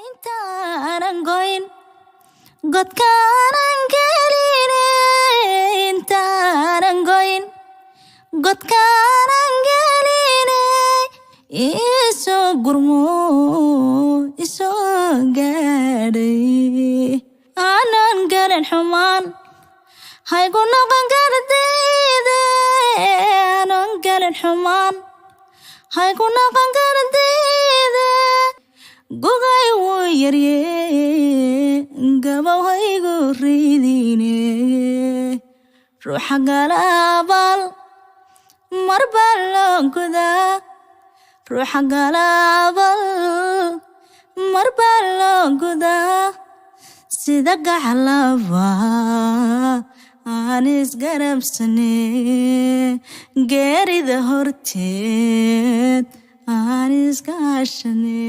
intaanan goyn godkaanan geline intaanan goyn godkaanan geline isoo gurmo isoo gaadhay aanan garan xumaan haygu noqon gardayde aanan garan xumaan haygu noqon gardayde gogay wuu yarye gabow haygu ridine ruuxa galaabal marbaa loo gudaa ruuxa galaabal marbaa loo gudaa sida gacalaba aan isgarabsane geerida horteed aan iskaashane